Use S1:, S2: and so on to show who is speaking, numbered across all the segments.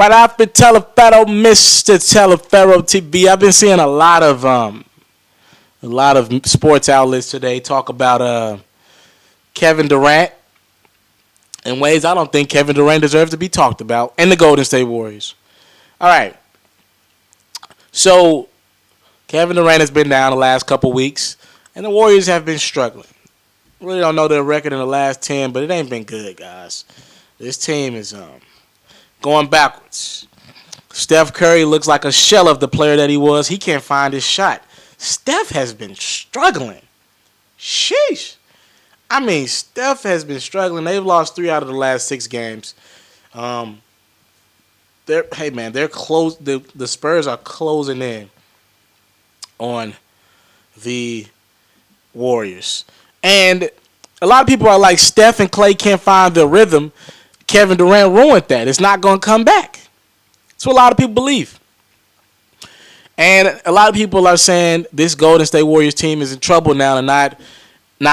S1: Right after Teleferro, Mr. Teleferro TV. I've been seeing a lot of sports outlets today talk about Kevin Durant in ways I don't think Kevin Durant deserves to be talked about, and the Golden State Warriors. All right. So Kevin Durant has been down the last couple weeks, and the Warriors have been struggling. Really don't know their record in the last 10, but it ain't been good, guys. This team is going backwards. Steph Curry looks like a shell of the player that he was. He can't find his shot. Steph has been struggling. Sheesh. I mean, Steph has been struggling. They've lost 3 out of the last 6 games. They're close. The Spurs are closing in on the Warriors. And a lot of people are like, Steph and Klay can't find their rhythm. Kevin Durant ruined that. It's not going to come back. That's what a lot of people believe. And a lot of people are saying this Golden State Warriors team is in trouble now and not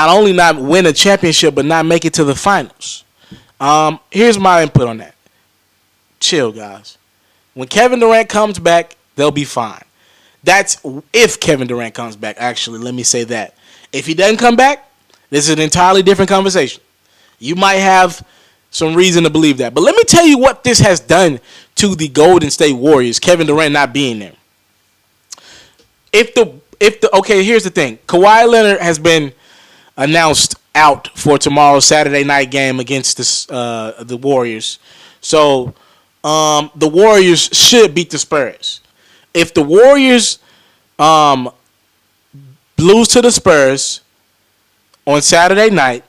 S1: only not win a championship, but not make it to the finals. Here's my input on that. Chill, guys. When Kevin Durant comes back, they'll be fine. That's if Kevin Durant comes back. Actually, let me say that. If he doesn't come back, this is an entirely different conversation. You might have some reason to believe that. But let me tell you what this has done to the Golden State Warriors, Kevin Durant not being there. Okay, here's the thing. Kawhi Leonard has been announced out for tomorrow's Saturday night game against the Warriors. So the Warriors should beat the Spurs. If the Warriors lose to the Spurs on Saturday night,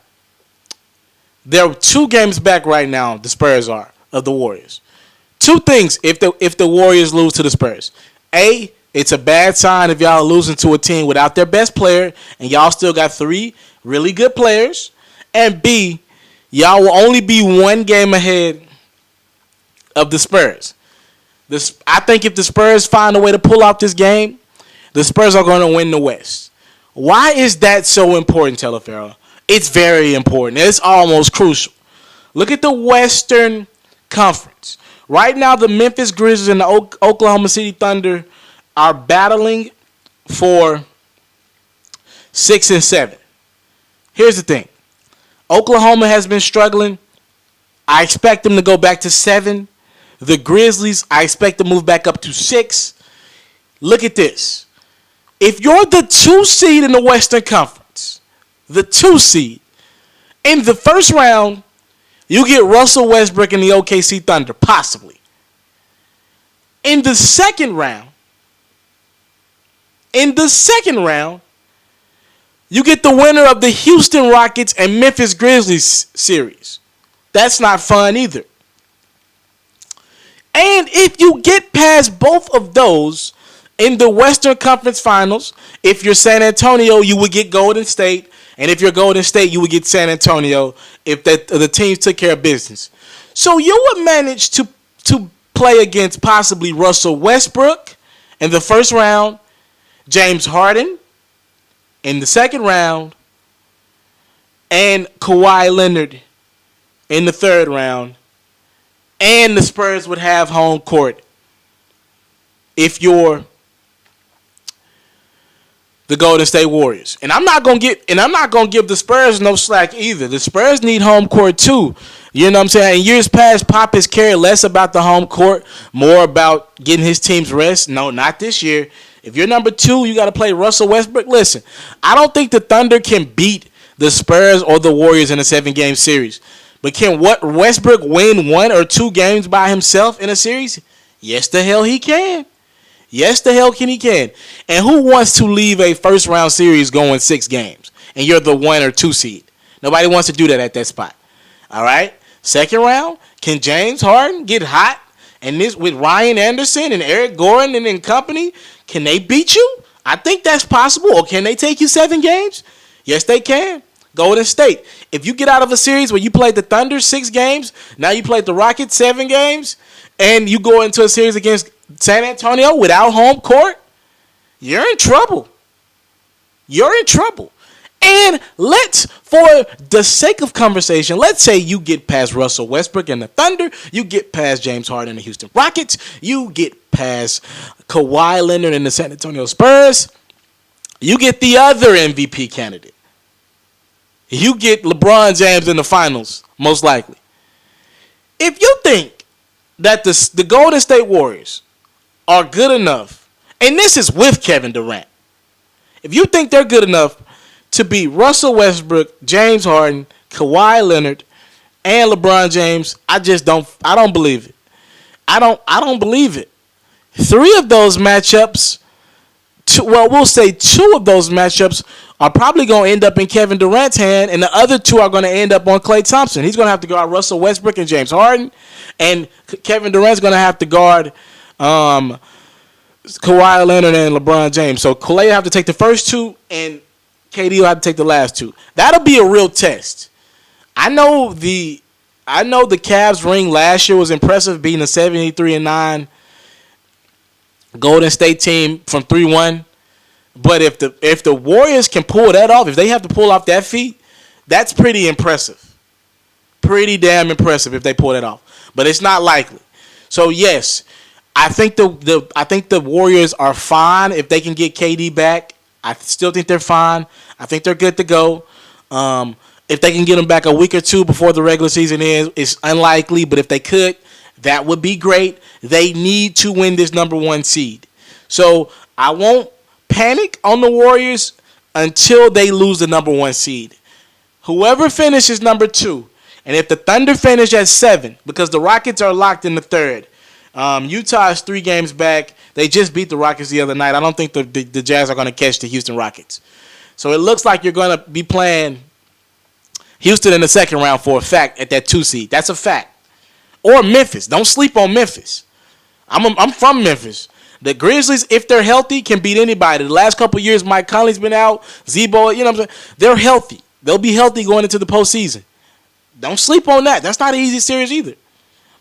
S1: they're 2 games back right now, the Spurs are, of the Warriors. 2 things if the Warriors lose to the Spurs. A, it's a bad sign if y'all are losing to a team without their best player, and y'all still got 3 really good players. And B, y'all will only be 1 game ahead of the Spurs. I think if the Spurs find a way to pull out this game, the Spurs are going to win the West. Why is that so important, Teleferro? It's very important. It's almost crucial. Look at the Western Conference. Right now, the Memphis Grizzlies and the Oklahoma City Thunder are battling for 6 and 7. Here's the thing. Oklahoma has been struggling. I expect them to go back to 7. The Grizzlies, I expect to move back up to 6. Look at this. If you're the 2 seed in the Western Conference, the 2 seed, in the first round, you get Russell Westbrook and the OKC Thunder, possibly. In the second round, you get the winner of the Houston Rockets and Memphis Grizzlies series. That's not fun either. And if you get past both of those in the Western Conference Finals, if you're San Antonio, you would get Golden State. And if you're Golden State, you would get San Antonio if the teams took care of business. So you would manage to play against possibly Russell Westbrook in the first round, James Harden in the second round, and Kawhi Leonard in the third round. And the Spurs would have home court if you're the Golden State Warriors. And I'm not gonna give the Spurs no slack either. The Spurs need home court too. You know what I'm saying? In years past, Pop has cared less about the home court, more about getting his team's rest. No, not this year. If you're number 2, you got to play Russell Westbrook. Listen, I don't think the Thunder can beat the Spurs or the Warriors in a 7-game series. But can Westbrook win 1 or 2 games by himself in a series? Yes, the hell he can. Yes, the hell he can. And who wants to leave a first-round series going 6 games and you're the 1 or 2 seed? Nobody wants to do that at that spot. All right? Second round, can James Harden get hot? And this with Ryan Anderson and Eric Gordon and company, can they beat you? I think that's possible. Or can they take you 7 games? Yes, they can. Golden State. If you get out of a series where you played the Thunder 6 games, now you played the Rockets 7 games, and you go into a series against San Antonio without home court, you're in trouble. You're in trouble. And let's, for the sake of conversation, let's say you get past Russell Westbrook and the Thunder, you get past James Harden and the Houston Rockets, you get past Kawhi Leonard and the San Antonio Spurs, you get the other MVP candidate. You get LeBron James in the finals, most likely. If you think that the Golden State Warriors are good enough, and this is with Kevin Durant, if you think they're good enough to beat Russell Westbrook, James Harden, Kawhi Leonard, and LeBron James, I don't believe it. I don't believe it. 3 of those matchups, we'll say 2 of those matchups are probably going to end up in Kevin Durant's hand, and the other 2 are going to end up on Klay Thompson. He's going to have to guard Russell Westbrook and James Harden, and Kevin Durant's going to have to guard Kawhi Leonard and LeBron James. So Klay will have to take the first 2, and KD will have to take the last 2. That'll be a real test. I know the Cavs ring last year was impressive, beating a 73-9 Golden State team from 3-1. But if the Warriors can pull that off, if they have to pull off that feat, that's pretty impressive. Pretty damn impressive if they pull that off. But it's not likely. So yes, I think the Warriors are fine if they can get KD back. I still think they're fine. I think they're good to go. If they can get them back a week or 2 before the regular season ends, it's unlikely. But if they could, that would be great. They need to win this number 1 seed. So I won't panic on the Warriors until they lose the number 1 seed. Whoever finishes number 2, and if the Thunder finish at 7, because the Rockets are locked in the 3rd. Utah is 3 games back. They just beat the Rockets the other night. I don't think the Jazz are going to catch the Houston Rockets. So it looks like you're going to be playing Houston in the 2nd round for a fact at that 2 seed. That's a fact. Or Memphis. Don't sleep on Memphis. I'm from Memphis. The Grizzlies, if they're healthy, can beat anybody. The last couple of years, Mike Conley's been out. Zebo, you know what I'm saying? They're healthy. They'll be healthy going into the postseason. Don't sleep on that. That's not an easy series either.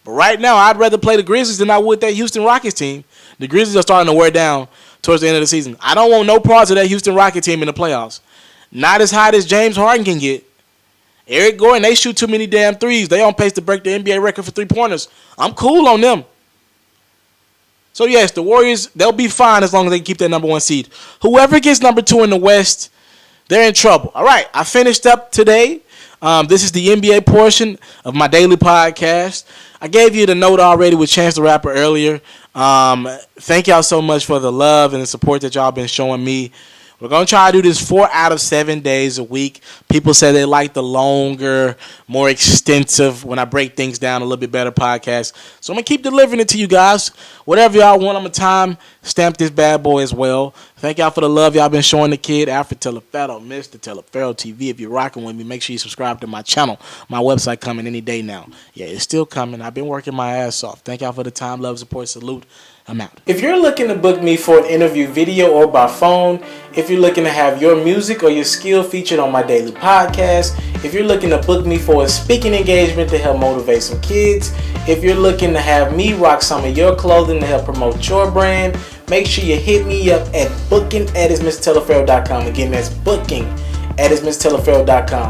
S1: But right now, I'd rather play the Grizzlies than I would that Houston Rockets team. The Grizzlies are starting to wear down towards the end of the season. I don't want no parts of that Houston Rockets team in the playoffs. Not as hot as James Harden can get. Eric Gordon, they shoot too many damn threes. They on pace to break the NBA record for 3-pointers. I'm cool on them. So, yes, the Warriors, they'll be fine as long as they keep that number 1 seed. Whoever gets number 2 in the West, they're in trouble. All right, I finished up today. This is the NBA portion of my daily podcast. I gave you the note already with Chance the Rapper earlier. Thank y'all so much for the love and the support that y'all been showing me. We're going to try to do this 4 out of 7 days a week. People say they like the longer, more extensive, when I break things down, a little bit better podcast. So I'm going to keep delivering it to you guys. Whatever y'all want, I'm going to time stamp this bad boy as well. Thank y'all for the love y'all been showing the kid. Alfred Telefero, Mr. Telefero TV. If you're rocking with me, make sure you subscribe to my channel. My website coming any day now. Yeah, it's still coming. I've been working my ass off. Thank y'all for the time, love, support, salute. I'm out. If you're looking to book me for an interview video or by phone, if you're looking to have your music or your skill featured on my daily podcast, if you're looking to book me for a speaking engagement to help motivate some kids, if you're looking to have me rock some of your clothing to help promote your brand, make sure you hit me up at booking@mrtelefero.com. Again, that's booking@mrtelefero.com.